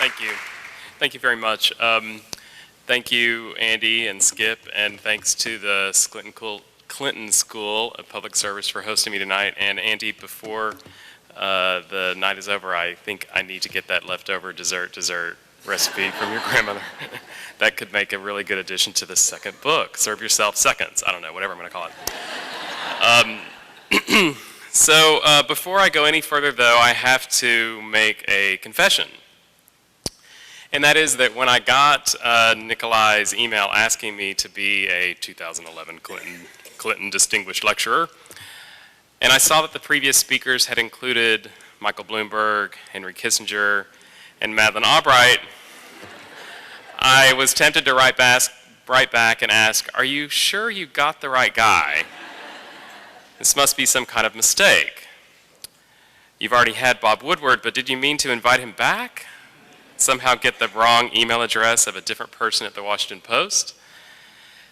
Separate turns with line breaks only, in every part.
Thank you. Thank you very much. Thank you, Andy and Skip, and thanks to the Clinton School of Public Service for hosting me tonight. And Andy, before the night is over, I think I need to get that leftover dessert recipe from your grandmother. That could make a really good addition to the second book. Serve yourself seconds. I don't know, whatever I'm going to call it. So before I go any further, though, I have to make a confession. And that is that when I got Nikolai's email asking me to be a 2011 Clinton Distinguished Lecturer, and I saw that the previous speakers had included Michael Bloomberg, Henry Kissinger, and Madeleine Albright, I was tempted to write back and ask, are you sure you got the right guy? This must be some kind of mistake. You've already had Bob Woodward, but did you mean to invite him back? Somehow get the wrong email address of a different person at the Washington Post?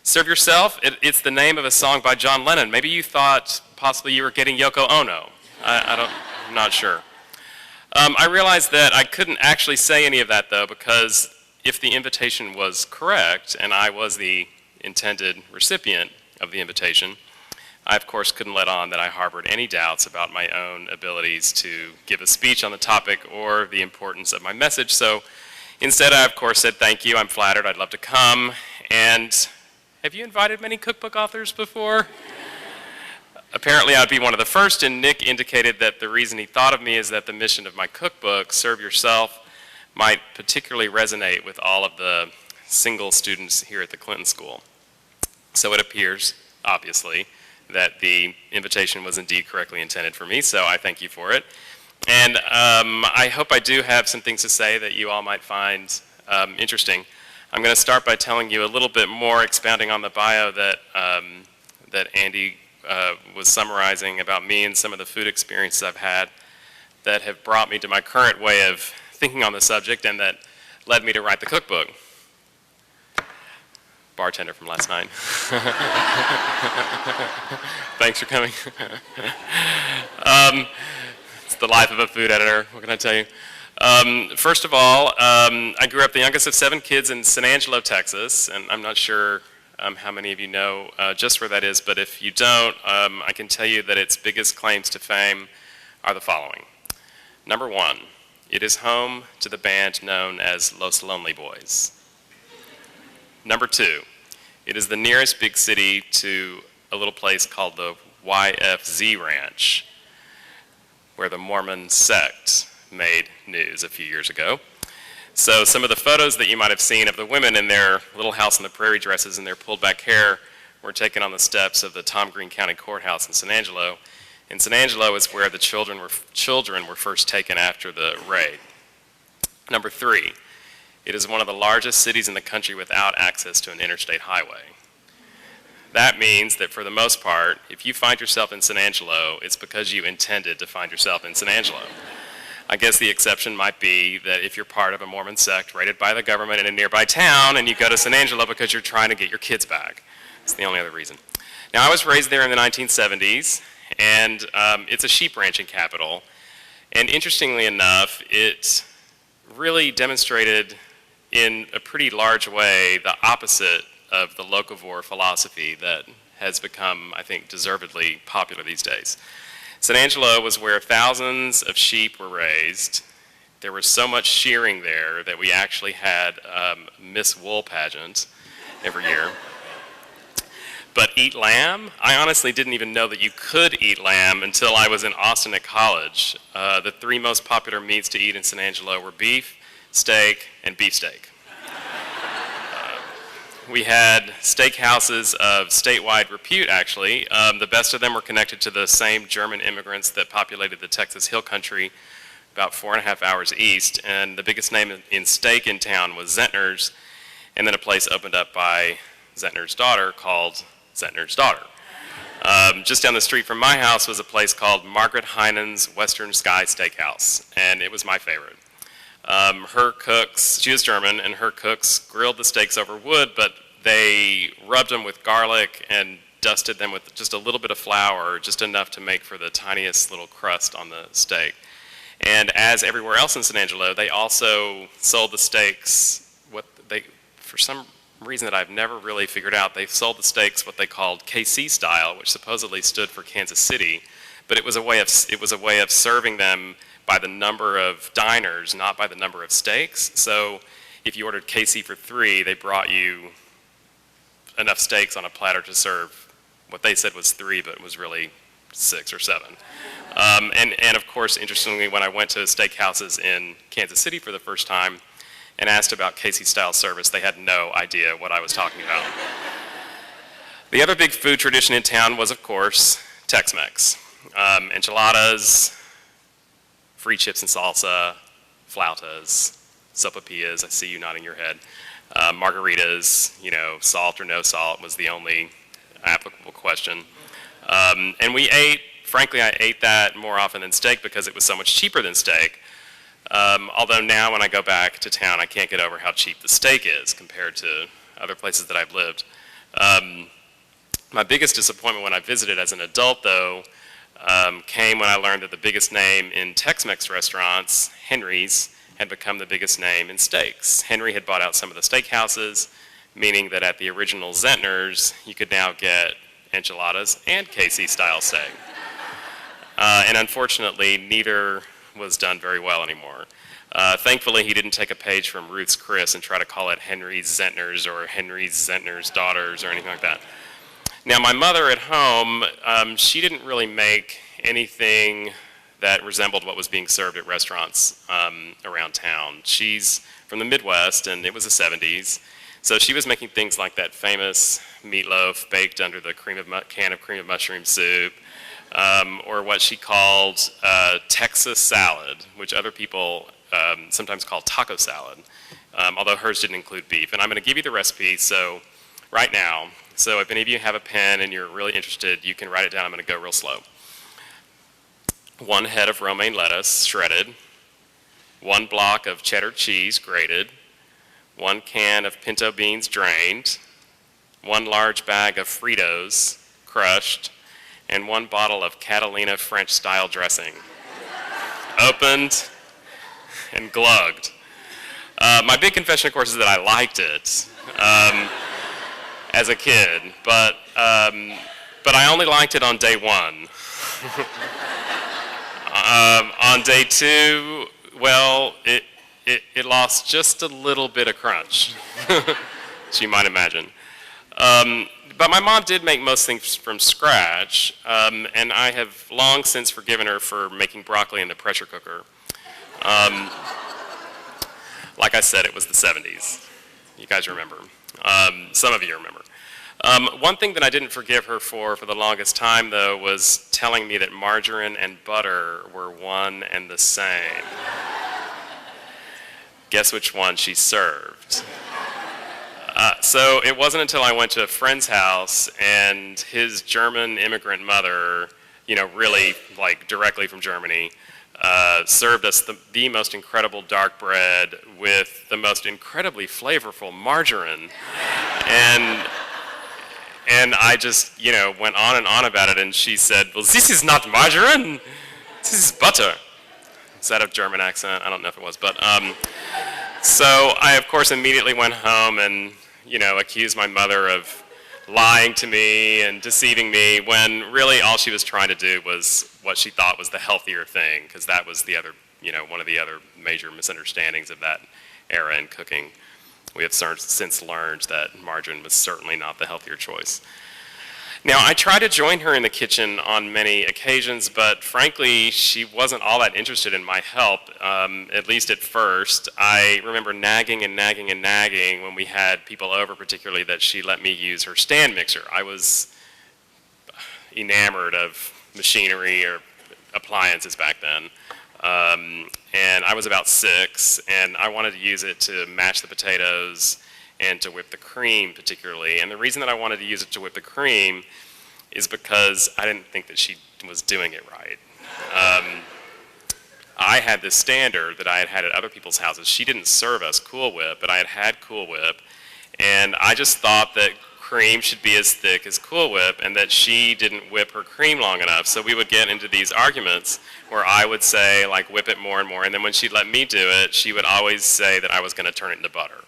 Serve yourself, it's the name of a song by John Lennon. Maybe you thought possibly you were getting Yoko Ono. I'm not sure. I realized that I couldn't actually say any of that, though, because if the invitation was correct, and I was the intended recipient of the invitation, I, of course, couldn't let on that I harbored any doubts about my own abilities to give a speech on the topic or the importance of my message. So instead, I, of course, said thank you. I'm flattered. I'd love to come. And have you invited many cookbook authors before? Apparently, I'd be one of the first, and Nick indicated that the reason he thought of me is that the mission of my cookbook, Serve Yourself, might particularly resonate with all of the single students here at the Clinton School. So it appears, obviously, that the invitation was indeed correctly intended for me, so I thank you for it. And I hope I do have some things to say that you all might find interesting. I'm going to start by telling you a little bit more, expounding on the bio that, that Andy was summarizing about me and some of the food experiences I've had that have brought me to my current way of thinking on the subject and that led me to write the cookbook. Bartender from last night. Thanks for coming. It's the life of a food editor, what can I tell you? First of all, I grew up the youngest of 7 kids in San Angelo, Texas, and I'm not sure how many of you know just where that is, but if you don't, I can tell you that its biggest claims to fame are the following. Number 1, it is home to the band known as Los Lonely Boys. Number 2, it is the nearest big city to a little place called the YFZ Ranch, where the Mormon sect made news a few years ago. So some of the photos that you might have seen of the women in their little house on the prairie dresses and their pulled back hair were taken on the steps of the Tom Green County Courthouse in San Angelo. And San Angelo is where the children were first taken after the raid. Number 3, it is one of the largest cities in the country without access to an interstate highway. That means that for the most part, if you find yourself in San Angelo, it's because you intended to find yourself in San Angelo. I guess the exception might be that if you're part of a Mormon sect raided by the government in a nearby town and you go to San Angelo because you're trying to get your kids back. It's the only other reason. Now, I was raised there in the 1970s, and it's a sheep ranching capital. And interestingly enough, it really demonstrated in a pretty large way the opposite of the locavore philosophy that has become, I think, deservedly popular these days. San Angelo was where thousands of sheep were raised. There was so much shearing there that we actually had Miss Wool pageant every year. But eat lamb? I honestly didn't even know that you could eat lamb until I was in Austin at college. The 3 most popular meats to eat in San Angelo were beef, steak, and beefsteak. We had steakhouses of statewide repute, actually. The best of them were connected to the same German immigrants that populated the Texas Hill Country about 4.5 hours east. And the biggest name in steak in town was Zentner's. And then a place opened up by Zentner's daughter called Zentner's Daughter. Just down the street from my house was a place called Margaret Heinen's Western Sky Steakhouse. And it was my favorite. Her cooks, she was German, and her cooks grilled the steaks over wood, but they rubbed them with garlic and dusted them with just a little bit of flour, just enough to make for the tiniest little crust on the steak. And as everywhere else in San Angelo, they also sold the steaks, for some reason that I've never really figured out, they sold the steaks what they called KC style, which supposedly stood for Kansas City, but it was a way of serving them by the number of diners, not by the number of steaks. So if you ordered KC for 3, they brought you enough steaks on a platter to serve what they said was 3, but it was really 6 or 7. And of course, interestingly, when I went to steakhouses in Kansas City for the first time and asked about KC style service, they had no idea what I was talking about. The other big food tradition in town was, of course, Tex-Mex. Enchiladas, free chips and salsa, flautas, sopapillas, I see you nodding your head, margaritas, salt or no salt was the only applicable question. And frankly, I ate that more often than steak because it was so much cheaper than steak. Although now when I go back to town, I can't get over how cheap the steak is compared to other places that I've lived. My biggest disappointment when I visited as an adult, though, came when I learned that the biggest name in Tex-Mex restaurants, Hangry's, had become the biggest name in steaks. Hangry had bought out some of the steakhouses, meaning that at the original Zentner's, you could now get enchiladas and KC-style steak. And unfortunately, neither was done very well anymore. Thankfully, he didn't take a page from Ruth's Chris and try to call it Henry's Zentner's or Henry's Zentner's Daughters or anything like that. Now, my mother at home, she didn't really make anything that resembled what was being served at restaurants around town. She's from the Midwest, and it was the 70s, so she was making things like that famous meatloaf baked under the can of cream of mushroom soup, or what she called Texas salad, which other people sometimes call taco salad, although hers didn't include beef. And I'm going to give you the recipe right now. So if any of you have a pen and you're really interested, you can write it down. I'm going to go real slow. 1 head of romaine lettuce, shredded. 1 block of cheddar cheese, grated. 1 can of pinto beans, drained. 1 large bag of Fritos, crushed. And 1 bottle of Catalina French-style dressing. Opened and glugged. My big confession, of course, is that I liked it as a kid, but I only liked it on day 1. On day 2, well, it lost just a little bit of crunch, as you might imagine. But my mom did make most things from scratch, and I have long since forgiven her for making broccoli in the pressure cooker. Like I said, it was the 70s. You guys remember. Some of you remember. One thing that I didn't forgive her for the longest time, though, was telling me that margarine and butter were one and the same. Guess which one she served? So it wasn't until I went to a friend's house and his German immigrant mother, really like directly from Germany, served us the most incredible dark bread with the most incredibly flavorful margarine. And I just, went on and on about it, and she said, well, this is not margarine, this is butter. Is that a German accent? I don't know if it was, but, so I, of course, immediately went home and, accused my mother of lying to me and deceiving me, when really all she was trying to do was what she thought was the healthier thing, because that was the other, one of the other major misunderstandings of that era in cooking. We have since learned that margarine was certainly not the healthier choice. Now, I tried to join her in the kitchen on many occasions, but frankly, she wasn't all that interested in my help, at least at first. I remember nagging and nagging and nagging when we had people over, particularly, that she let me use her stand mixer. I was enamored of machinery or appliances back then. And I was about 6, and I wanted to use it to mash the potatoes and to whip the cream particularly. And the reason that I wanted to use it to whip the cream is because I didn't think that she was doing it right. I had this standard that I had had at other people's houses. She didn't serve us Cool Whip, but I had had Cool Whip, and I just thought that cream should be as thick as Cool Whip, and that she didn't whip her cream long enough. So we would get into these arguments where I would say, like, whip it more and more, and then when she'd let me do it, she would always say that I was going to turn it into butter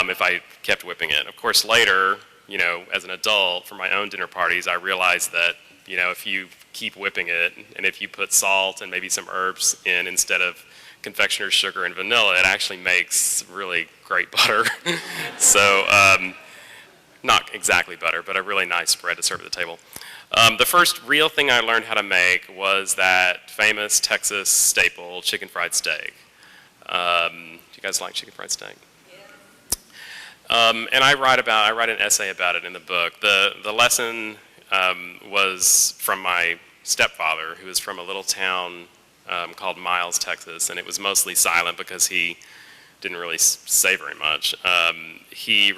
if I kept whipping it. Of course, later, you know, as an adult, for my own dinner parties, I realized that, you know, if you keep whipping it, and if you put salt and maybe some herbs in instead of confectioner's sugar and vanilla, it actually makes really great butter. So, not exactly butter, but a really nice spread to serve at the table. The first real thing I learned how to make was that famous Texas staple, chicken fried steak. Do you guys like chicken fried steak? And I write an essay about it in the book. The lesson was from my stepfather, who was from a little town called Miles, Texas, and it was mostly silent because he didn't really say very much. He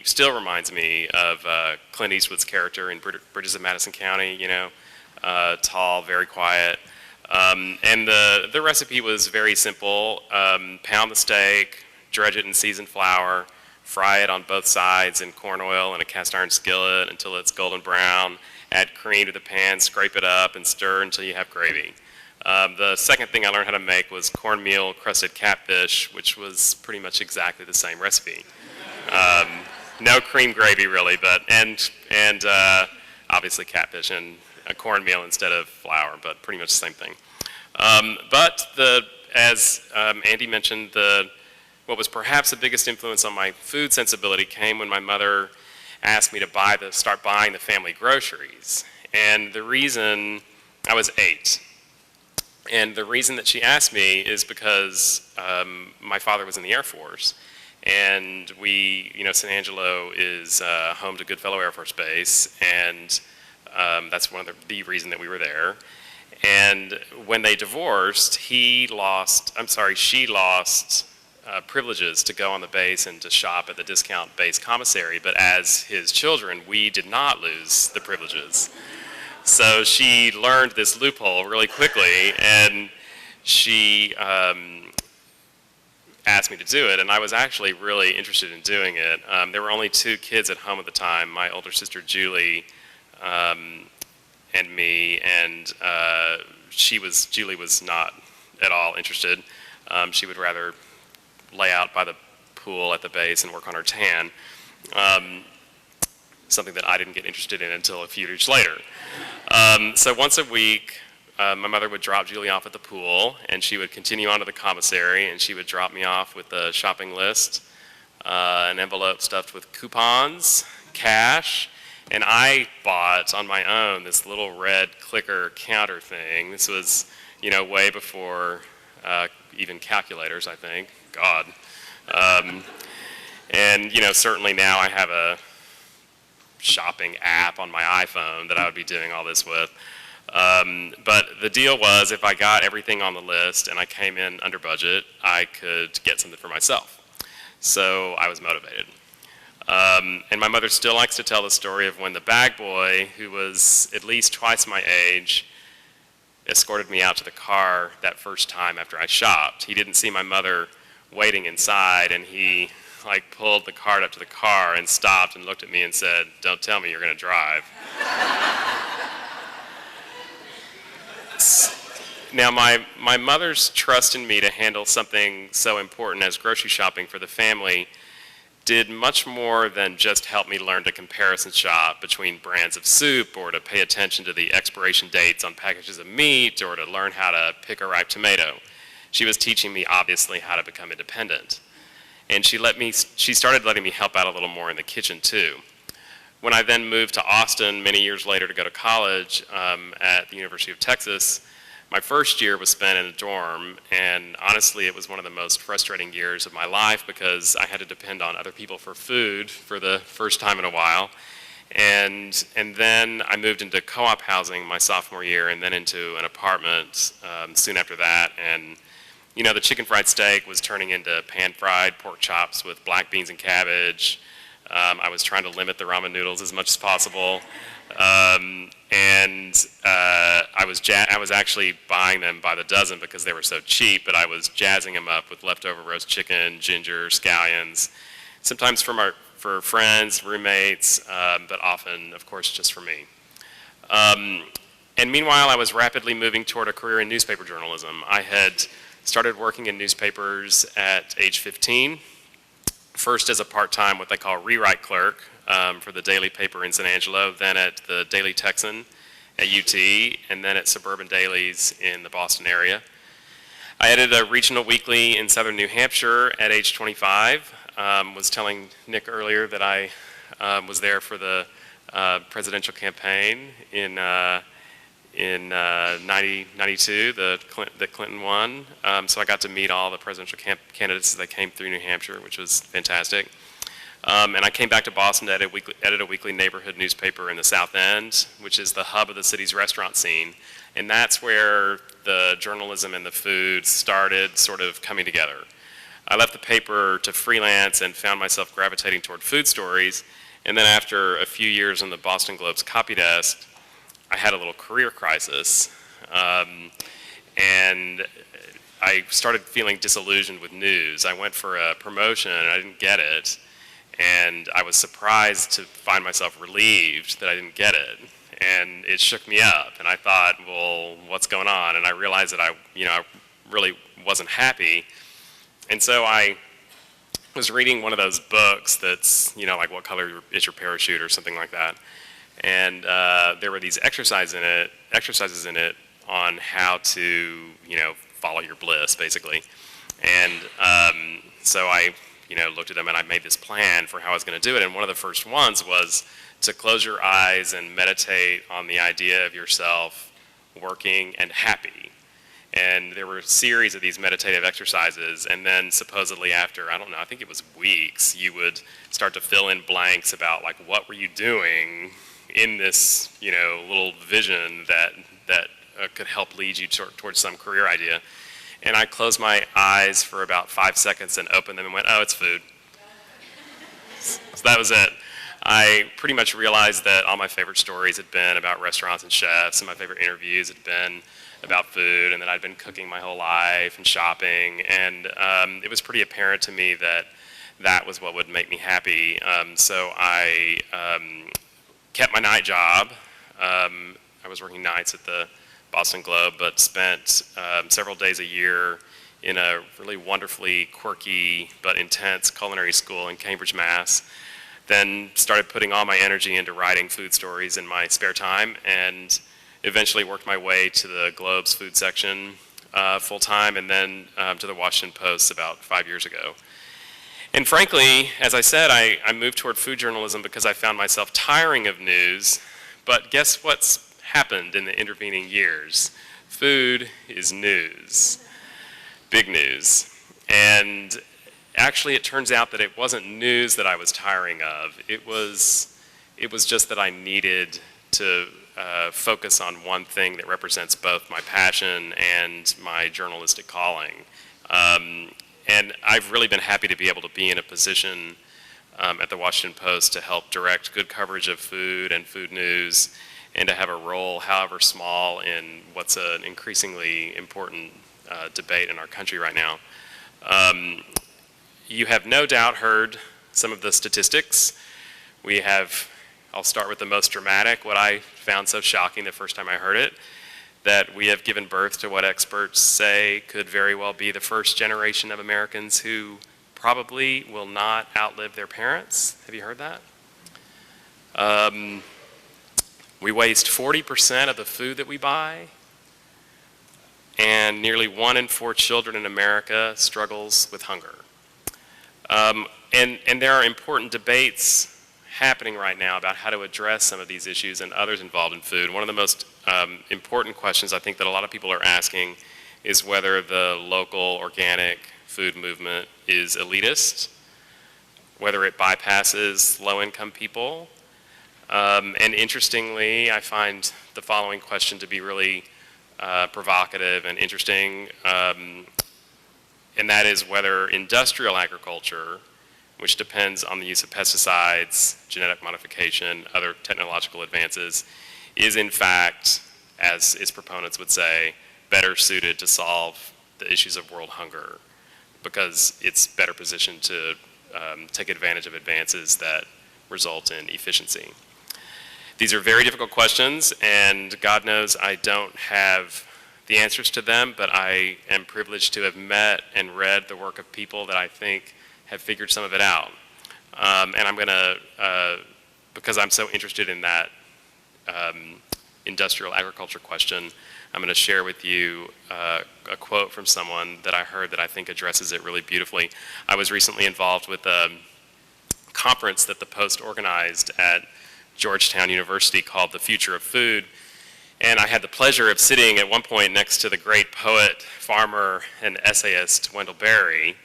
still reminds me of Clint Eastwood's character in Bridges of Madison County, you know, tall, very quiet. And the recipe was very simple. Pound the steak, dredge it in seasoned flour, fry it on both sides in corn oil in a cast iron skillet until it's golden brown, add cream to the pan, scrape it up, and stir until you have gravy. The second thing I learned how to make was cornmeal crusted catfish, which was pretty much exactly the same recipe. No cream gravy really, but and obviously catfish and cornmeal instead of flour, but pretty much the same thing. But as Andy mentioned, what was perhaps the biggest influence on my food sensibility came when my mother asked me to start buying the family groceries. And the reason, I was 8. And the reason that she asked me is because my father was in the Air Force, and San Angelo is home to Goodfellow Air Force Base, and that's one of the reason that we were there. And when they divorced, she lost privileges to go on the base and to shop at the discount base commissary, but as his children, we did not lose the privileges. So she learned this loophole really quickly, and she asked me to do it, and I was actually really interested in doing it. There were only 2 kids at home at the time, my older sister Julie and me, and Julie was not at all interested. She would rather lay out by the pool at the base and work on her tan, something that I didn't get interested in until a few years later. So once a week, my mother would drop Julie off at the pool, and she would continue on to the commissary, and she would drop me off with a shopping list, an envelope stuffed with coupons, cash, and I bought on my own this little red clicker counter thing. This was, way before even calculators, I think. God. And, certainly now I have a shopping app on my iPhone that I would be doing all this with. But the deal was, if I got everything on the list and I came in under budget, I could get something for myself. So I was motivated. And my mother still likes to tell the story of when the bag boy, who was at least twice my age, escorted me out to the car that first time after I shopped. He didn't see my mother waiting inside, and he pulled the cart up to the car and stopped and looked at me and said, "Don't tell me you're going to drive." Now, my mother's trust in me to handle something so important as grocery shopping for the family did much more than just help me learn to comparison shop between brands of soup, or to pay attention to the expiration dates on packages of meat, or to learn how to pick a ripe tomato. She was teaching me, obviously, how to become independent. And she started letting me help out a little more in the kitchen too. When I then moved to Austin many years later to go to college at the University of Texas, my first year was spent in a dorm, and honestly it was one of the most frustrating years of my life because I had to depend on other people for food for the first time in a while. And then I moved into co-op housing my sophomore year, and then into an apartment soon after that. And the chicken fried steak was turning into pan-fried pork chops with black beans and cabbage. I was trying to limit the ramen noodles as much as possible. I was actually buying them by the dozen because they were so cheap, but I was jazzing them up with leftover roast chicken, ginger, scallions. Sometimes for for friends, roommates, but often, of course, just for me. And meanwhile, I was rapidly moving toward a career in newspaper journalism. I had started working in newspapers at age 15, first as a part-time, what they call rewrite clerk for the daily paper in San Angelo, then at the Daily Texan at UT, and then at suburban dailies in the Boston area. I edited a regional weekly in southern New Hampshire at age 25. Was telling Nick earlier that I was there for the presidential campaign in 92, that Clinton won. So I got to meet all the presidential candidates as they came through New Hampshire, which was fantastic. And I came back to Boston to edit a weekly neighborhood newspaper in the South End, which is the hub of the city's restaurant scene. And that's where the journalism and the food started sort of coming together. I left the paper to freelance and found myself gravitating toward food stories. And then after a few years on the Boston Globe's copy desk, I had a little career crisis. And I started feeling disillusioned with news. I went for a promotion and I didn't get it. And I was surprised to find myself relieved that I didn't get it. And it shook me up. And I thought, well, what's going on? And I realized that I really wasn't happy. And so I was reading one of those books that's, like What Color Is Your Parachute or something like that. And there were these exercises in it on how to, follow your bliss, basically. And so I, looked at them and I made this plan for how I was going to do it. And one of the first ones was to close your eyes and meditate on the idea of yourself working and happy. And there were a series of these meditative exercises, and then supposedly after, I don't know, I think it was weeks, you would start to fill in blanks about like what were you doing in this, little vision that could help lead you towards some career idea. And I closed my eyes for about 5 seconds and opened them and went, oh, it's food. So that was it. I pretty much realized that all my favorite stories had been about restaurants and chefs, and my favorite interviews had been about food, and that I'd been cooking my whole life and shopping, and it was pretty apparent to me that that was what would make me happy. So I kept my night job. I was working nights at the Boston Globe, but spent several days a year in a really wonderfully quirky but intense culinary school in Cambridge, Mass. Then started putting all my energy into writing food stories in my spare time, and eventually worked my way to the Globe's food section full-time, and then to the Washington Post about 5 years ago. And frankly, as I said, I moved toward food journalism because I found myself tiring of news, but guess what's happened in the intervening years? Food is news, big news. And actually it turns out that it wasn't news that I was tiring of, it was just that I needed to focus on one thing that represents both my passion and my journalistic calling. And I've really been happy to be able to be in a position at the Washington Post to help direct good coverage of food and food news, and to have a role, however small, in what's an increasingly important debate in our country right now. You have no doubt heard some of the statistics. We have, I'll start with the most dramatic, what I found so shocking the first time I heard it, that we have given birth to what experts say could very well be the first generation of Americans who probably will not outlive their parents. Have you heard that? We waste 40% of the food that we buy, and nearly 1 in 4 children in America struggles with hunger. And there are important debates happening right now about how to address some of these issues and others involved in food. One of the most important questions I think that a lot of people are asking is whether the local organic food movement is elitist, whether it bypasses low-income people. And interestingly, I find the following question to be really provocative and interesting, and that is whether industrial agriculture, which depends on the use of pesticides, genetic modification, other technological advances, is in fact, as its proponents would say, better suited to solve the issues of world hunger, because it's better positioned to take advantage of advances that result in efficiency? These are very difficult questions, and God knows I don't have the answers to them, but I am privileged to have met and read the work of people that I think have figured some of it out. And I'm going to, because I'm so interested in that industrial agriculture question, I'm going to share with you a quote from someone that I heard that I think addresses it really beautifully. I was recently involved with a conference that the Post organized at Georgetown University called The Future of Food. And I had the pleasure of sitting at one point next to the great poet, farmer, and essayist Wendell Berry,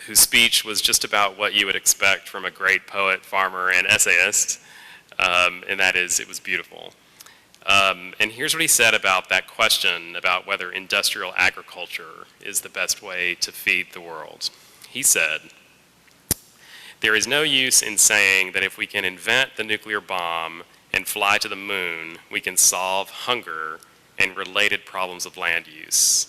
whose speech was just about what you would expect from a great poet, farmer, and essayist, and that is, it was beautiful. And here's what he said about that question about whether industrial agriculture is the best way to feed the world. He said, "There is no use in saying that if we can invent the nuclear bomb and fly to the moon, we can solve hunger and related problems of land use.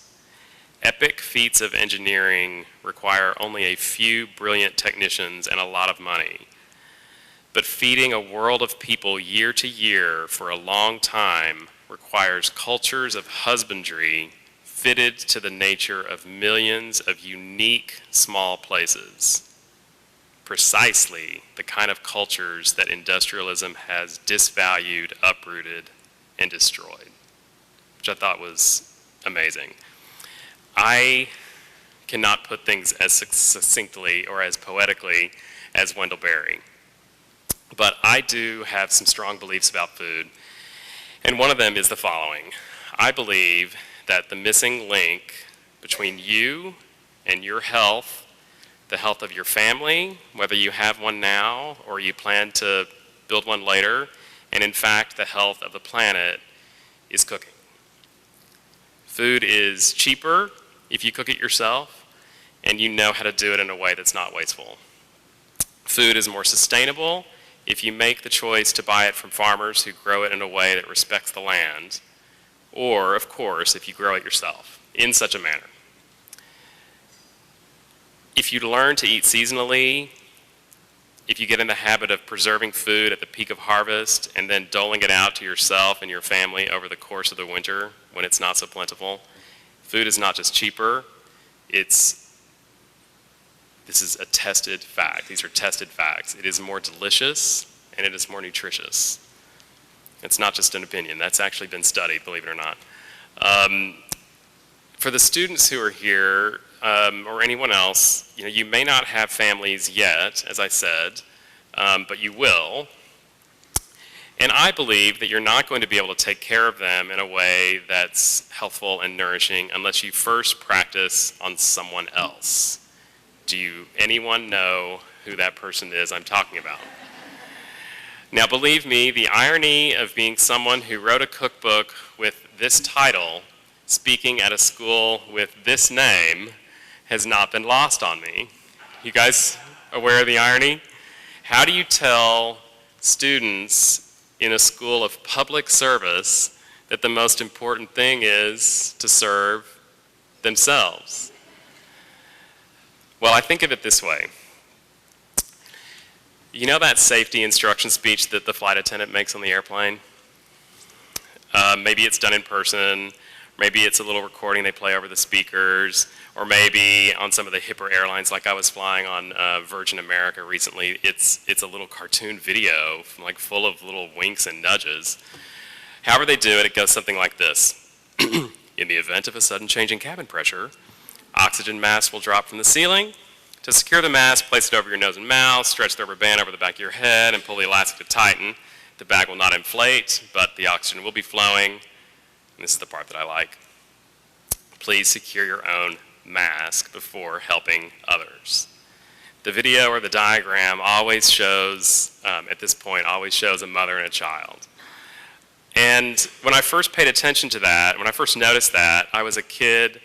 Epic feats of engineering require only a few brilliant technicians and a lot of money. But feeding a world of people year to year for a long time requires cultures of husbandry fitted to the nature of millions of unique small places. Precisely the kind of cultures that industrialism has disvalued, uprooted, and destroyed," which I thought was amazing. I cannot put things as succinctly or as poetically as Wendell Berry, but I do have some strong beliefs about food, and one of them is the following. I believe that the missing link between you and your health, the health of your family, whether you have one now or you plan to build one later, and in fact the health of the planet, is cooking. Food is cheaper if you cook it yourself and you know how to do it in a way that's not wasteful. Food is more sustainable if you make the choice to buy it from farmers who grow it in a way that respects the land, or of course if you grow it yourself in such a manner. If you learn to eat seasonally, if you get in the habit of preserving food at the peak of harvest and then doling it out to yourself and your family over the course of the winter when it's not so plentiful, food is not just cheaper, this is a tested fact. These are tested facts. It is more delicious and it is more nutritious. It's not just an opinion. That's actually been studied, believe it or not. For the students who are here, or anyone else, you may not have families yet, as I said, but you will. And I believe that you're not going to be able to take care of them in a way that's healthful and nourishing unless you first practice on someone else. Do anyone know who that person is I'm talking about? Now, believe me, the irony of being someone who wrote a cookbook with this title, speaking at a school with this name, has not been lost on me. You guys aware of the irony? How do you tell students in a school of public service that the most important thing is to serve themselves? Well, I think of it this way. You know that safety instruction speech that the flight attendant makes on the airplane? Maybe it's done in person, maybe it's a little recording they play over the speakers, or maybe on some of the hipper airlines, like I was flying on Virgin America recently, it's a little cartoon video, like full of little winks and nudges. However they do it, it goes something like this. In the event of a sudden change in cabin pressure, oxygen mask will drop from the ceiling. To secure the mask, place it over your nose and mouth, stretch the rubber band over the back of your head, and pull the elastic to tighten. The bag will not inflate, but the oxygen will be flowing. And this is the part that I like. Please secure your own mask before helping others. The video or the diagram always shows, at this point, always shows a mother and a child. And when I first paid attention to that, when I first noticed that, I was a kid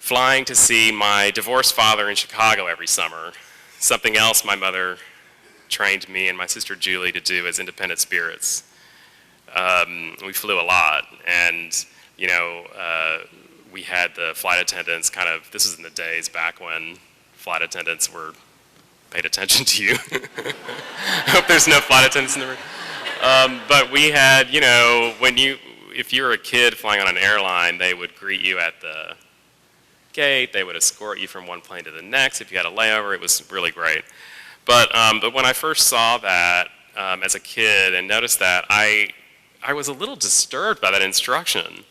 flying to see my divorced father in Chicago every summer, something else my mother trained me and my sister Julie to do as independent spirits. We flew a lot, and we had the flight attendants this was in the days back when flight attendants paid attention to you. I hope there's no flight attendants in the room. But we had, if you were a kid flying on an airline, they would greet you at the gate. They would escort you from one plane to the next. If you had a layover, it was really great. But when I first saw that as a kid and noticed that, I was a little disturbed by that instruction.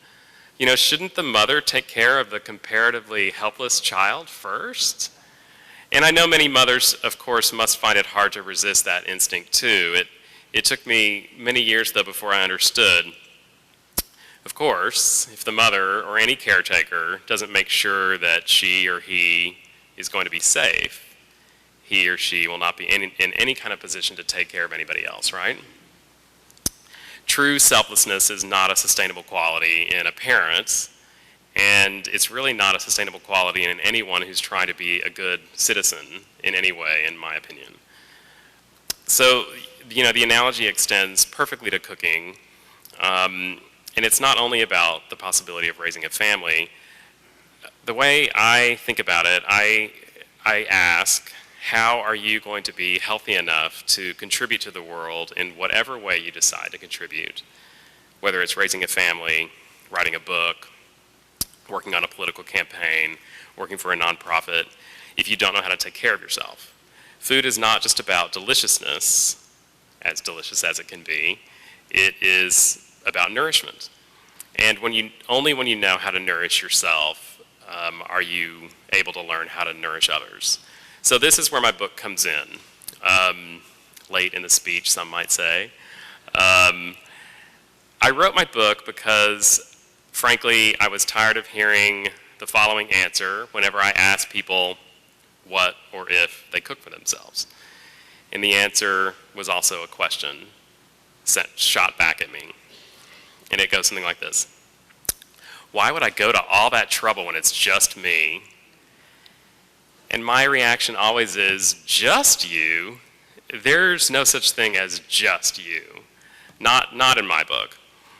Shouldn't the mother take care of the comparatively helpless child first? And I know many mothers, of course, must find it hard to resist that instinct too. It took me many years, though, before I understood. Of course, if the mother or any caretaker doesn't make sure that she or he is going to be safe, he or she will not be in any kind of position to take care of anybody else, right? True selflessness is not a sustainable quality in a parent, and it's really not a sustainable quality in anyone who's trying to be a good citizen in any way, in my opinion. So, the analogy extends perfectly to cooking, and it's not only about the possibility of raising a family. The way I think about it, I ask, how are you going to be healthy enough to contribute to the world in whatever way you decide to contribute? Whether it's raising a family, writing a book, working on a political campaign, working for a nonprofit, if you don't know how to take care of yourself. Food is not just about deliciousness, as delicious as it can be. It is about nourishment. And only when you know how to nourish yourself are you able to learn how to nourish others. So this is where my book comes in. Late in the speech, some might say. I wrote my book because, frankly, I was tired of hearing the following answer whenever I asked people what or if they cook for themselves. And the answer was also a question shot back at me. And it goes something like this. Why would I go to all that trouble when it's just me? And my reaction always is, just you? There's no such thing as just you. Not in my book.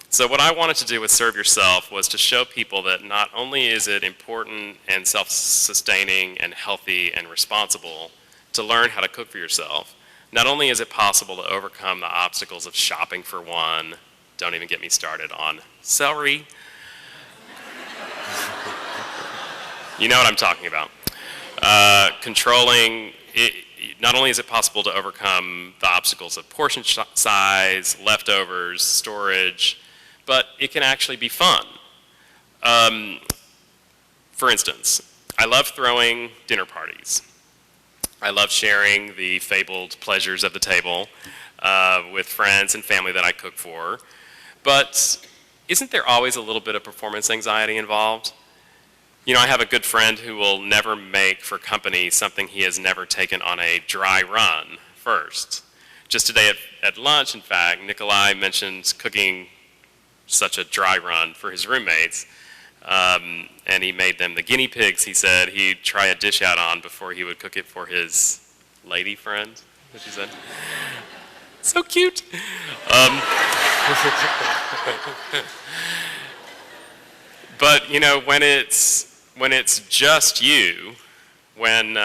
So what I wanted to do with Serve Yourself was to show people that not only is it important and self-sustaining and healthy and responsible to learn how to cook for yourself, not only is it possible to overcome the obstacles of shopping for one, don't even get me started on celery. You know what I'm talking about. Controlling, not only is it possible to overcome the obstacles of portion size, leftovers, storage, but it can actually be fun. For instance, I love throwing dinner parties. I love sharing the fabled pleasures of the table with friends and family that I cook for. But isn't there always a little bit of performance anxiety involved? I have a good friend who will never make for company something he has never taken on a dry run first. Just today at lunch, in fact, Nikolai mentioned cooking such a dry run for his roommates, and he made them the guinea pigs he said he'd try a dish out on before he would cook it for his lady friend, what she said. So cute. But when it's just you, when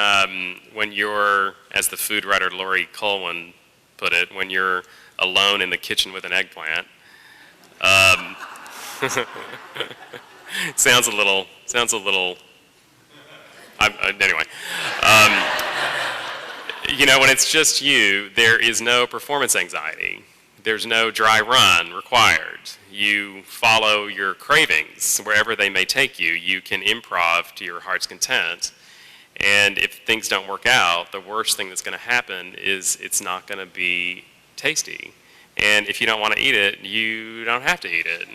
you're, as the food writer Laurie Colwin put it, when you're alone in the kitchen with an eggplant, sounds a little. Anyway, when it's just you, there is no performance anxiety. There's no dry run required. You follow your cravings wherever they may take you. You can improv to your heart's content. And if things don't work out, the worst thing that's going to happen is it's not going to be tasty. And if you don't want to eat it, you don't have to eat it.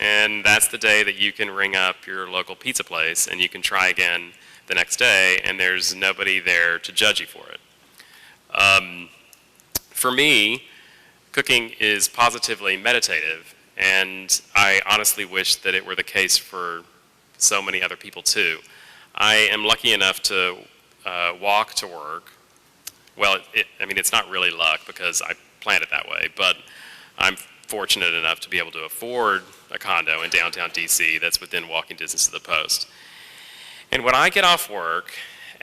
And that's the day that you can ring up your local pizza place and you can try again the next day, and there's nobody there to judge you for it. For me, cooking is positively meditative, and I honestly wish that it were the case for so many other people too. I am lucky enough to walk to work. Well, it's not really luck because I planned it that way, but I'm fortunate enough to be able to afford a condo in downtown DC that's within walking distance of the post. And when I get off work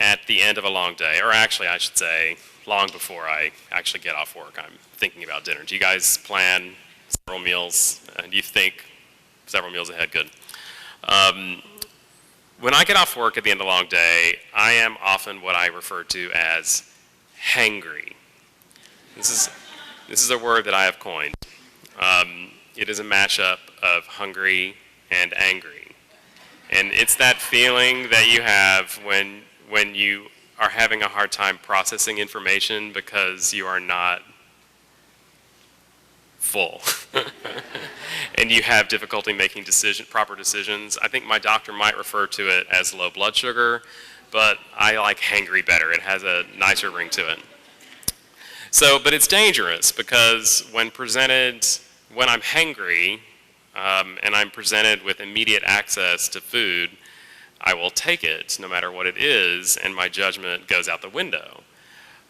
at the end of a long day, or actually I should say long before I actually get off work, I'm thinking about dinner. Do you guys plan several meals? Do you think several meals ahead? Good. When I get off work at the end of a long day, I am often what I refer to as hangry. This is a word that I have coined. It is a mashup of hungry and angry. And it's that feeling that you have when you are having a hard time processing information because you are not full. And you have difficulty making proper decisions. I think my doctor might refer to it as low blood sugar, but I like hangry better. It has a nicer ring to it. But it's dangerous because when I'm hangry, and I'm presented with immediate access to food, I will take it no matter what it is, and my judgment goes out the window.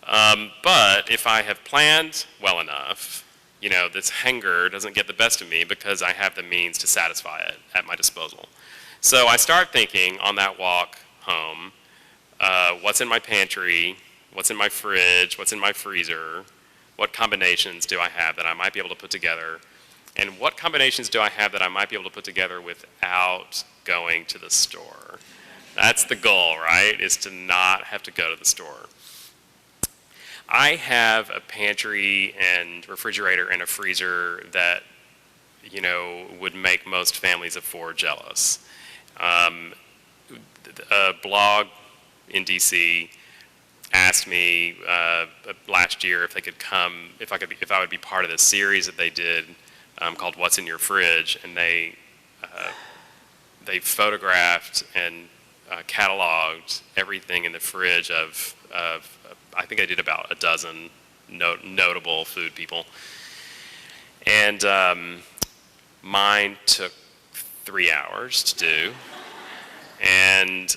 But if I have planned well enough, this hunger doesn't get the best of me because I have the means to satisfy it at my disposal. So I start thinking on that walk home, what's in my pantry, what's in my fridge, what's in my freezer, what combinations do I have that I might be able to put together, and what combinations do I have that I might be able to put together without going to the store. That's the goal, right? Is to not have to go to the store. I have a pantry and refrigerator and a freezer that, would make most families of four jealous. A blog in DC asked me last year if they could come, if I would be part of this series that they did called "What's in Your Fridge," and they photographed and cataloged everything in the fridge of I think I did about a dozen notable food people. And mine took 3 hours to do. And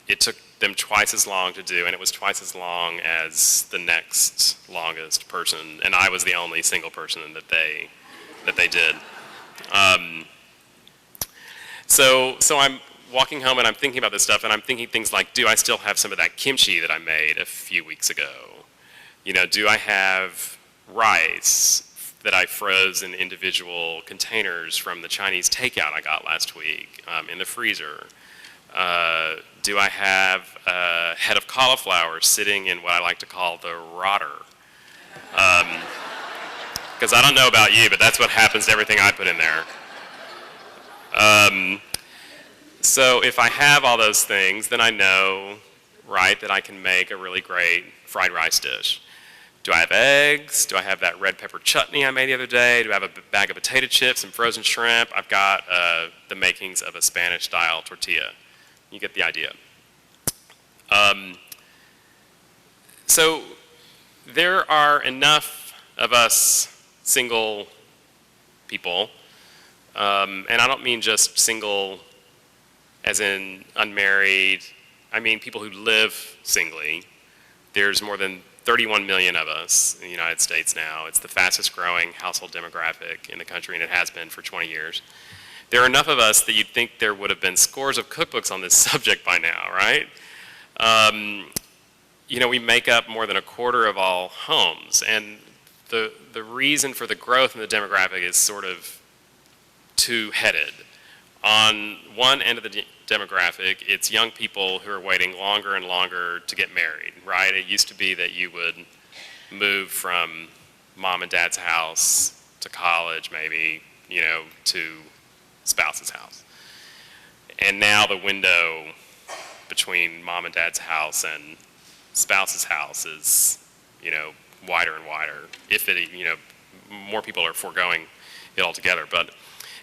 it took them twice as long to do, and it was twice as long as the next longest person. And I was the only single person that they did. So I'm walking home and I'm thinking about this stuff, and I'm thinking things like, do I still have some of that kimchi that I made a few weeks ago? Do I have rice that I froze in individual containers from the Chinese takeout I got last week in the freezer? Do I have a head of cauliflower sitting in what I like to call the rotter? Because I don't know about you, but that's what happens to everything I put in there. So if I have all those things, then I know, right, that I can make a really great fried rice dish. Do I have eggs? Do I have that red pepper chutney I made the other day? Do I have a bag of potato chips and frozen shrimp? I've got the makings of a Spanish-style tortilla. You get the idea. So there are enough of us single people, and I don't mean just single as in unmarried. I mean people who live singly. There's more than 31 million of us in the United States now. It's the fastest growing household demographic in the country, and it has been for 20 years. There are enough of us that you'd think there would have been scores of cookbooks on this subject by now, right? We make up more than a quarter of all homes, and the reason for the growth in the demographic is sort of two-headed. On one end of the demographic, it's young people who are waiting longer and longer to get married, right? It used to be that you would move from mom and dad's house to college, maybe, to spouse's house. And now the window between mom and dad's house and spouse's house is, wider and wider. If it, more people are foregoing it altogether.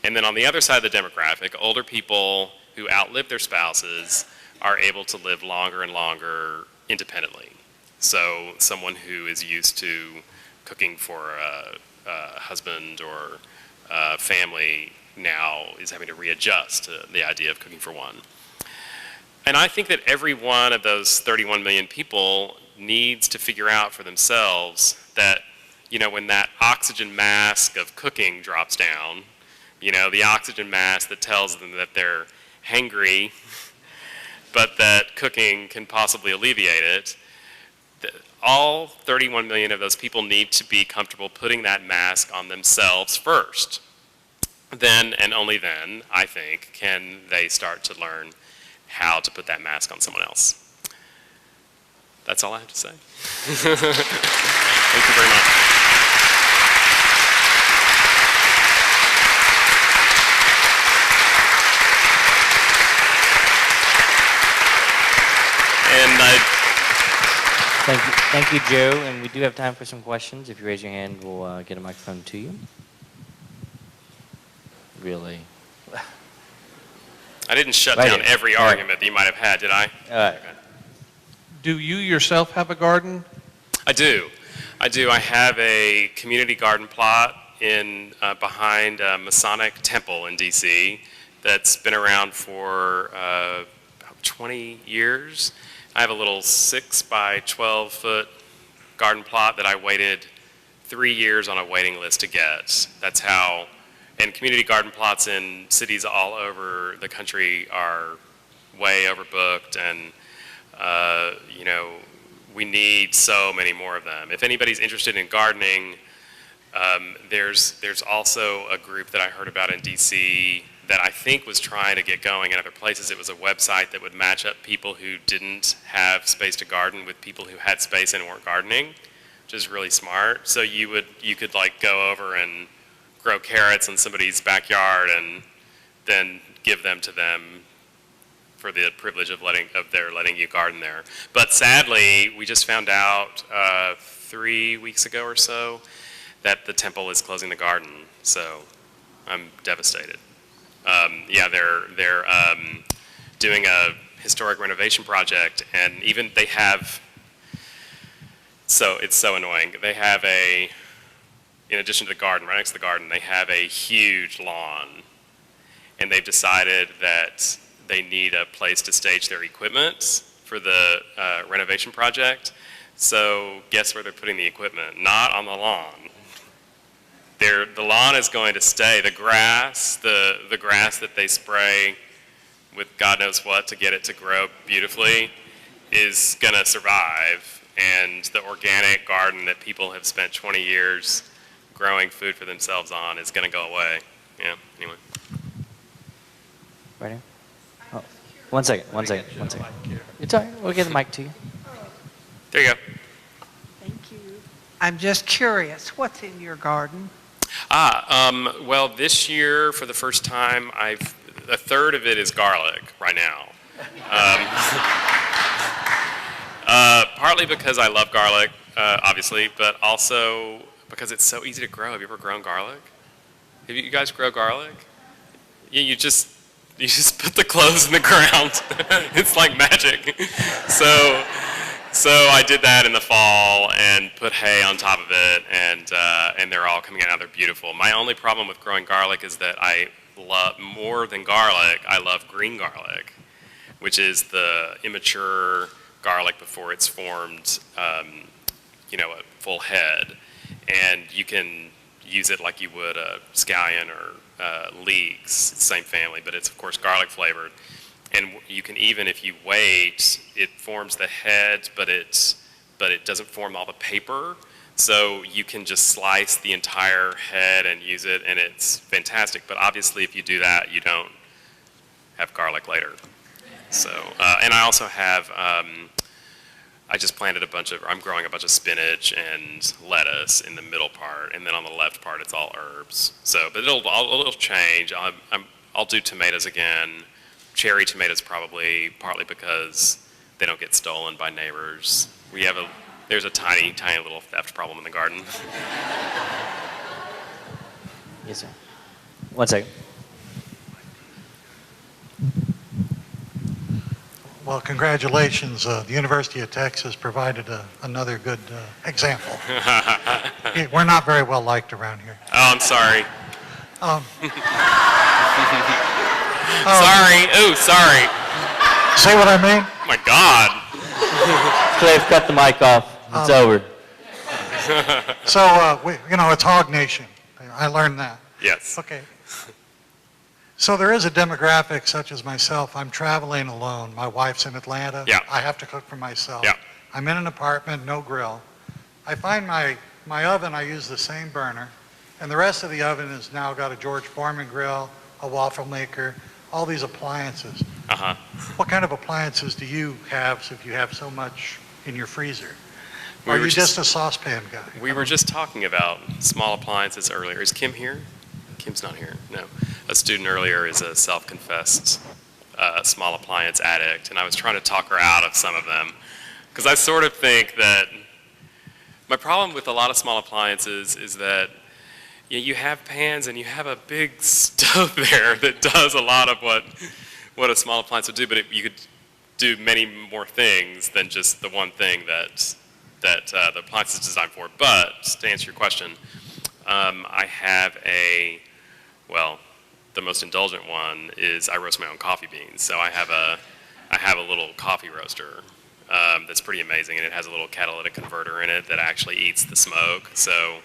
And then on the other side of the demographic, older people who outlive their spouses are able to live longer and longer independently. So someone who is used to cooking for a husband or a family now is having to readjust to the idea of cooking for one. And I think that every one of those 31 million people needs to figure out for themselves that, when that oxygen mask of cooking drops down, the oxygen mask that tells them that they're hangry but that cooking can possibly alleviate it, all 31 million of those people need to be comfortable putting that mask on themselves first. Then, and only then, I think, can they start to learn how to put that mask on someone else. That's all I have to say. Thank you very much. And
Thank you, Joe. And we do have time for some questions. If you raise your hand, we'll get a microphone to you. Really?
I didn't shut down every argument that you might have had, did I?
Okay.
Do you yourself have a garden?
I do. I have a community garden plot in behind Masonic Temple in D.C. that's been around for about 20 years. I have a little 6 by 12 foot garden plot that I waited 3 years on a waiting list to get. That's how, and community garden plots in cities all over the country are way overbooked, and you know, we need so many more of them. If anybody's interested in gardening, there's also a group that I heard about in DC that I think was trying to get going in other places. It was a website that would match up people who didn't have space to garden with people who had space and weren't gardening, which is really smart. So you could like go over and grow carrots in somebody's backyard and then give them to them for the privilege of letting you garden there. But sadly, we just found out 3 weeks ago or so that the temple is closing the garden. So I'm devastated. Yeah, they're doing a historic renovation project, and even they have. So it's so annoying. They have in addition to the garden, right next to the garden, they have a huge lawn, and they've decided that they need a place to stage their equipment for the renovation project. So guess where they're putting the equipment? Not on the lawn. The lawn is going to stay. The grass that they spray with God knows what to get it to grow beautifully is going to survive. And the organic garden that people have spent 20 years growing food for themselves on is going to go away. Yeah, anyway.
Right here. Oh, one second. It's all right. We'll get the mic to you.
There you go.
Thank you. I'm just curious, what's in your garden?
Well, this year, for the first time, a third of it is garlic right now. Partly because I love garlic, obviously, but also because it's so easy to grow. Have you ever grown garlic? Have you guys grow garlic? Yeah, you just put the cloves in the ground. It's like magic. So I did that in the fall and put hay on top of it, and they're all coming out. They're beautiful. My only problem with growing garlic is that I love, more than garlic, I love green garlic, which is the immature garlic before it's formed, a full head. And you can use it like you would a scallion or leeks. It's the same family, but it's of course garlic flavored. And you can even, if you wait, it forms the head, but it doesn't form all the paper. So you can just slice the entire head and use it, and it's fantastic. But obviously, if you do that, you don't have garlic later. So, and I also have, I just planted I'm growing a bunch of spinach and lettuce in the middle part, and then on the left part, it's all herbs. So, but it'll change. I'll do tomatoes again. Cherry tomatoes probably, partly because they don't get stolen by neighbors. There's a tiny little theft problem in the garden.
Yes, sir. One second.
Well, congratulations. The University of Texas provided another good example. We're not very well liked around here.
Oh, I'm sorry. Sorry. Ooh, sorry.
See what I mean?
Oh my God.
Cliff, cut the mic off. It's over.
So, it's Hog Nation. I learned that.
Yes.
Okay. So there is a demographic such as myself. I'm traveling alone. My wife's in Atlanta.
Yeah.
I have to cook for myself.
Yeah.
I'm in an apartment, no grill. I find my oven, I use the same burner, and the rest of the oven has now got a George Foreman grill, a waffle maker, all these appliances.
Uh-huh.
What kind of appliances do you have if you have so much in your freezer?
We
Are
were
you just a saucepan guy?
We were just talking about small appliances earlier. Is Kim here? Kim's not here. No. A student earlier is a self-confessed small appliance addict, and I was trying to talk her out of some of them. Because I sort of think that my problem with a lot of small appliances is that you have pans and you have a big stove there that does a lot of what a small appliance would do, but you could do many more things than just the one thing that the appliance is designed for. But to answer your question, I have the most indulgent one is I roast my own coffee beans. So I have a little coffee roaster that's pretty amazing, and it has a little catalytic converter in it that actually eats the smoke. So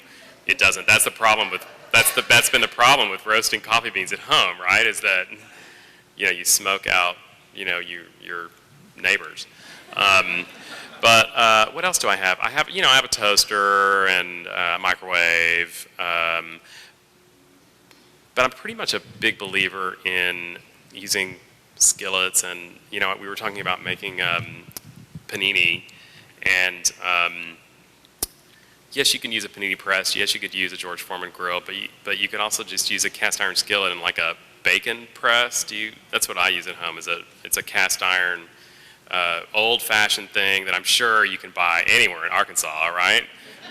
it doesn't. That's been the problem with roasting coffee beans at home, right? Is that you smoke out your neighbors. But what else do I have? I have a toaster and a microwave. But I'm pretty much a big believer in using skillets, and we were talking about making panini, and yes, you can use a panini press. Yes, you could use a George Foreman grill, but you could also just use a cast iron skillet and like a bacon press. That's what I use at home. It's a cast iron, old-fashioned thing that I'm sure you can buy anywhere in Arkansas, right?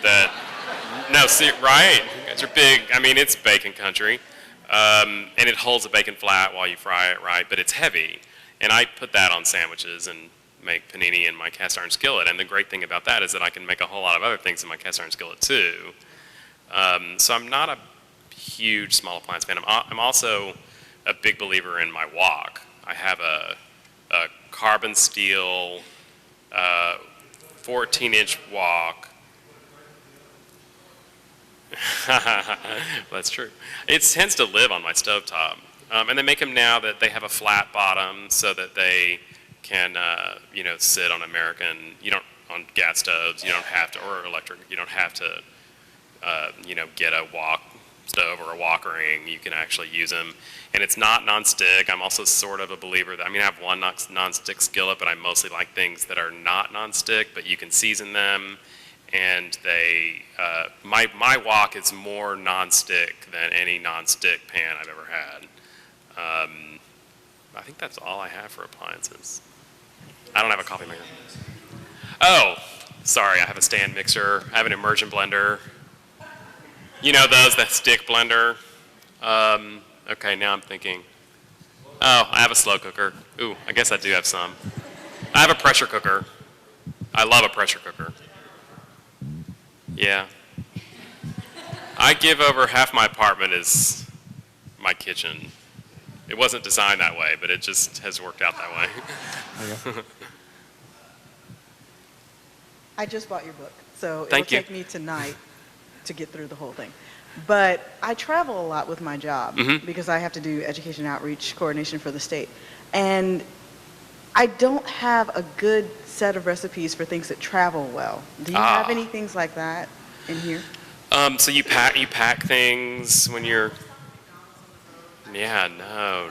Right? You guys are big. I mean, it's bacon country. And it holds the bacon flat while you fry it, right? But it's heavy. And I put that on sandwiches and make panini in my cast iron skillet. And the great thing about that is that I can make a whole lot of other things in my cast iron skillet too. So I'm not a huge small appliance fan. I'm also a big believer in my wok. I have a carbon steel 14-inch wok. That's true. It tends to live on my stovetop. And they make them now that they have a flat bottom so that they can, sit on on gas stoves. You don't have to, or electric, you don't have to, get a wok stove or a wok ring. You can actually use them. And it's not nonstick. I'm also sort of a believer that, I have one nonstick skillet, but I mostly like things that are not nonstick, but you can season them. And my wok is more nonstick than any nonstick pan I've ever had. I think that's all I have for appliances. I don't have a coffee maker. Oh, sorry, I have a stand mixer. I have an immersion blender. You know those, that stick blender? Okay, now I'm thinking. Oh, I have a slow cooker. Ooh, I guess I do have some. I have a pressure cooker. I love a pressure cooker. Yeah. I give over half my apartment as my kitchen. It wasn't designed that way, but it just has worked out that way.
I just bought your book, so
Thank you.
it'll take me tonight to get through the whole thing. But I travel a lot with my job because I have to do education outreach coordination for the state. And I don't have a good set of recipes for things that travel well. Do you have any things like that in here?
So you pack things when you're. Yeah, no.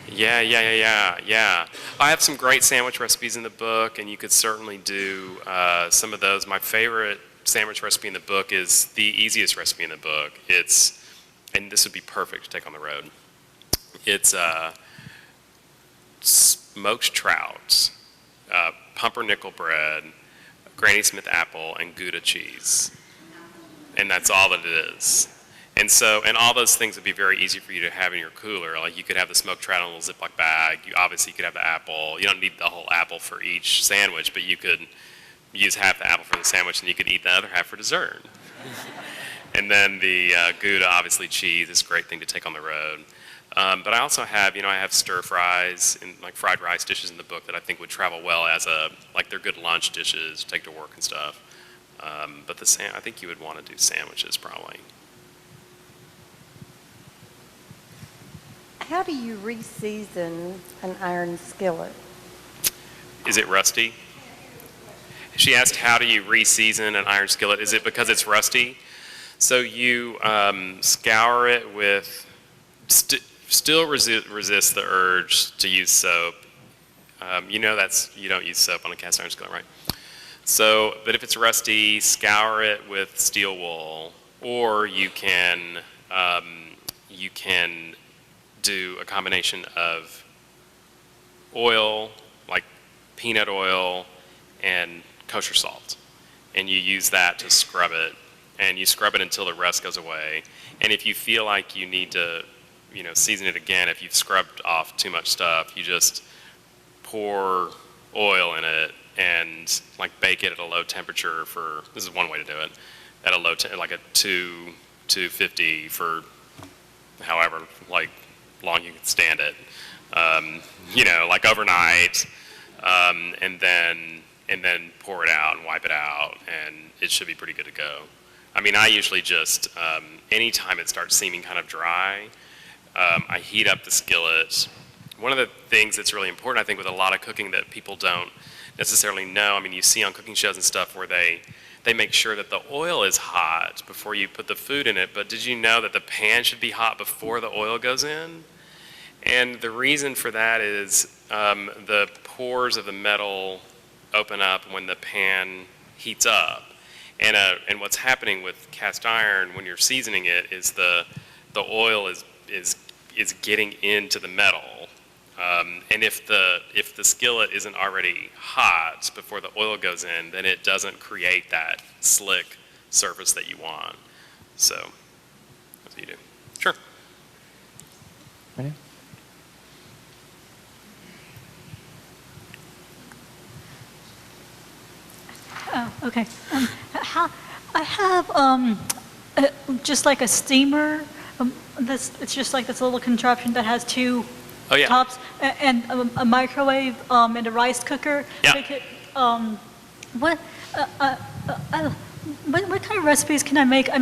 Yeah. I have some great sandwich recipes in the book, and you could certainly do some of those. My favorite sandwich recipe in the book is the easiest recipe in the book. And this would be perfect to take on the road. It's smoked trout, pumpernickel bread, Granny Smith apple, and Gouda cheese. And that's all that it is. And all those things would be very easy for you to have in your cooler. Like you could have the smoked trout in a little Ziploc bag. You could have the apple. You don't need the whole apple for each sandwich, but you could use half the apple for the sandwich and you could eat the other half for dessert. And then the Gouda, obviously cheese, is a great thing to take on the road. But I also have, I have stir fries and like fried rice dishes in the book that I think would travel well as they're good lunch dishes, take to work and stuff. But I think you would want to do sandwiches probably.
How do you re-season an iron skillet?
Is it rusty? She asked, how do you re-season an iron skillet? Is it because it's rusty? So you scour it with, still resist the urge to use soap. You know you don't use soap on a cast iron skillet, right? So, but if it's rusty, scour it with steel wool, or you can do a combination of oil, like peanut oil, and kosher salt, and you use that to scrub it, and you scrub it until the rust goes away. And if you feel like you need to, season it again, if you've scrubbed off too much stuff, you just pour oil in it and like bake it at a low temperature for, this is one way to do it, at a low, like a 250 for however like long you can stand it, like overnight, and then pour it out and wipe it out, and it should be pretty good to go. I mean, I usually just, anytime it starts seeming kind of dry, I heat up the skillet. One of the things that's really important, I think, with a lot of cooking that people don't necessarily know, I mean, you see on cooking shows and stuff where they make sure that the oil is hot before you put the food in it, but did you know that the pan should be hot before the oil goes in? And the reason for that is the pores of the metal open up when the pan heats up. And what's happening with cast iron when you're seasoning it is the oil is getting into the metal. And if the skillet isn't already hot before the oil goes in, then it doesn't create that slick surface that you want. So that's what you do. Sure.
Ready?
Oh, okay. I have just like a steamer. It's just like this little contraption that has two tops and a microwave and a rice cooker.
Yeah.
What kind of recipes can I make? I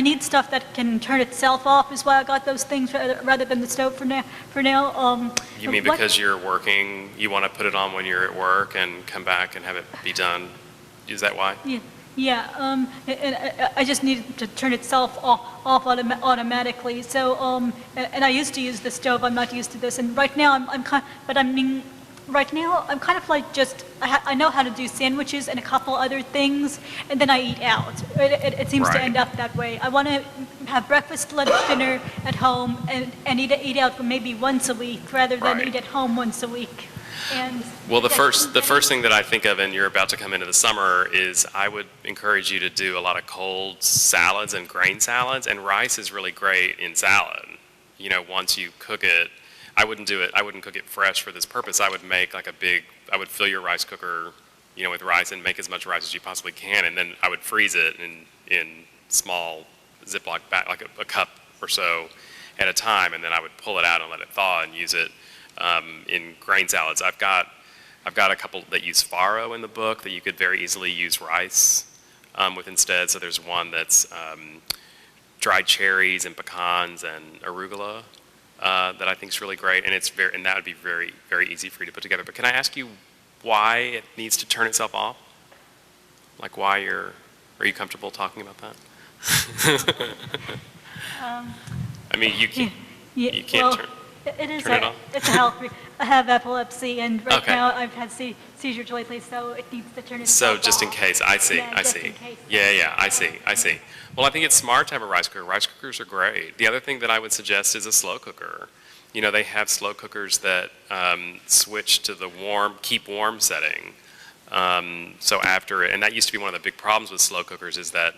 need stuff that can turn itself off is why I got those things rather than the stove for now.
You mean because you're working, you want to put it on when you're at work and come back and have it be done? Is that why?
Yeah, and I just need to turn itself off automatically. So, and I used to use the stove. I'm not used to this. And right now, right now I'm kind of like I know how to do sandwiches and a couple other things, and then I eat out. It seems to end up that way. I want to have breakfast, lunch, dinner at home, and eat out maybe once a week rather than eat at home once a week.
Well, the first thing that I think of, and you're about to come into the summer, is I would encourage you to do a lot of cold salads and grain salads, and rice is really great in salad. Once you cook it, I wouldn't cook it fresh for this purpose. I would make like I would fill your rice cooker, with rice and make as much rice as you possibly can, and then I would freeze it in small Ziploc bag, like a cup or so at a time, and then I would pull it out and let it thaw and use it in grain salads. I've got a couple that use farro in the book that you could very easily use rice with instead. So there's one that's dried cherries and pecans and arugula that I think is really great, and and that would be very, very easy for you to put together. But can I ask you why it needs to turn itself off? Like are you comfortable talking about that? I mean, you can't turn.
It's a health. I have epilepsy, and right now I've had seizures lately, so it needs to turn itself off.
So just in case, I see. Yeah, I see. Well, I think it's smart to have a rice cooker. Rice cookers are great. The other thing that I would suggest is a slow cooker. They have slow cookers that switch to the keep warm setting. So after it, and that used to be one of the big problems with slow cookers is that,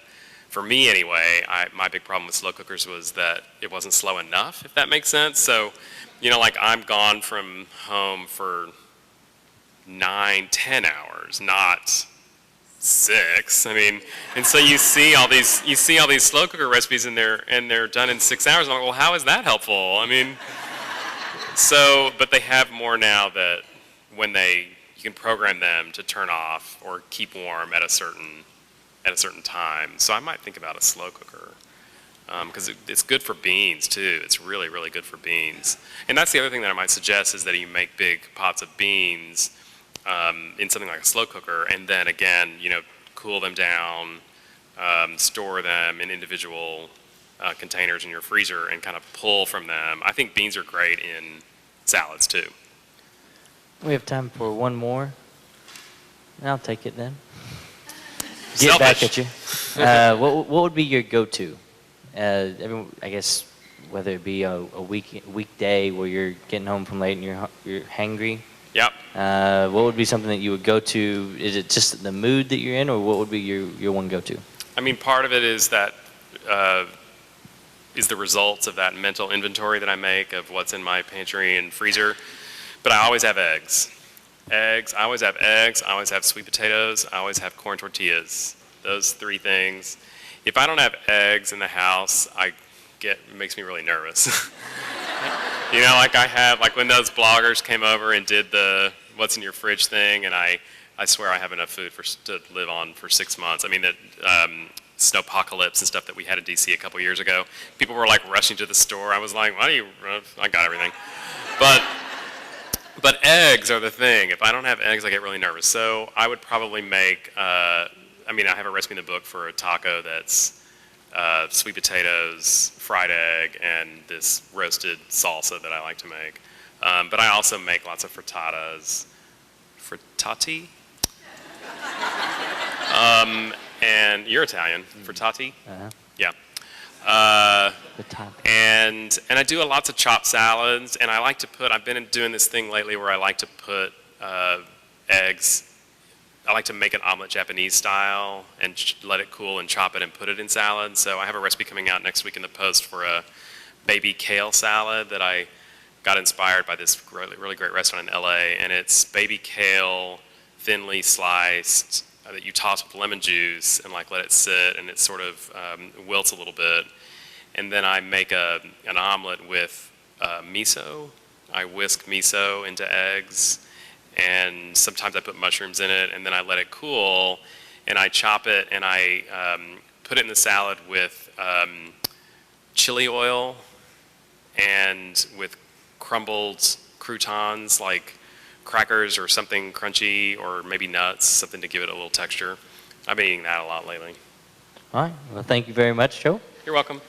for me anyway, my big problem with slow cookers was that it wasn't slow enough, if that makes sense. So, like I'm gone from home for 9-10 hours, not 6. I mean, and so you see all these slow cooker recipes and they're done in 6 hours. I'm like, well, how is that helpful? I mean, but they have more now that you can program them to turn off or keep warm at a certain time. So I might think about a slow cooker. because it's good for beans too. It's really, really good for beans. And that's the other thing that I might suggest is that you make big pots of beans in something like a slow cooker, and then again, cool them down, store them in individual containers in your freezer, and kind of pull from them. I think beans are great in salads too.
We have time for one more. I'll take it then. Get back at you. What would be your go-to? I guess whether it be a weekday where you're getting home from late and you're hangry.
Yep.
What would be something that you would go to? Is it just the mood that you're in, or what would be your one go-to?
I mean, part of it is that is the results of that mental inventory that I make of what's in my pantry and freezer. But I always have eggs. I always have eggs. I always have sweet potatoes. I always have corn tortillas. Those three things. If I don't have eggs in the house, it makes me really nervous. Like when those bloggers came over and did the what's in your fridge thing, and I swear I have enough food to live on for 6 months. I mean, the snowpocalypse and stuff that we had in DC a couple years ago, people were like rushing to the store. I was like, I got everything. But eggs are the thing. If I don't have eggs, I get really nervous. So I would probably make, I have a recipe in the book for a taco that's sweet potatoes, fried egg, and this roasted salsa that I like to make. But I also make lots of frittatas. Frittati? And you're Italian. Frittati?
Uh-huh.
Yeah.
Frittata.
And I do lots of chopped salads, and I've been doing this thing lately where I like to put eggs. I like to make an omelet Japanese style and let it cool and chop it and put it in salad. So I have a recipe coming out next week in the Post for a baby kale salad that I got inspired by this really great restaurant in LA. And it's baby kale, thinly sliced, that you toss with lemon juice and let it sit, and it sort of wilts a little bit. And then I make an omelet with miso. I whisk miso into eggs, and sometimes I put mushrooms in it, and then I let it cool, and I chop it, and I put it in the salad with chili oil and with crumbled croutons, like crackers or something crunchy, or maybe nuts, something to give it a little texture. I've been eating that a lot lately.
All right. Well, thank you very much, Joe.
You're welcome.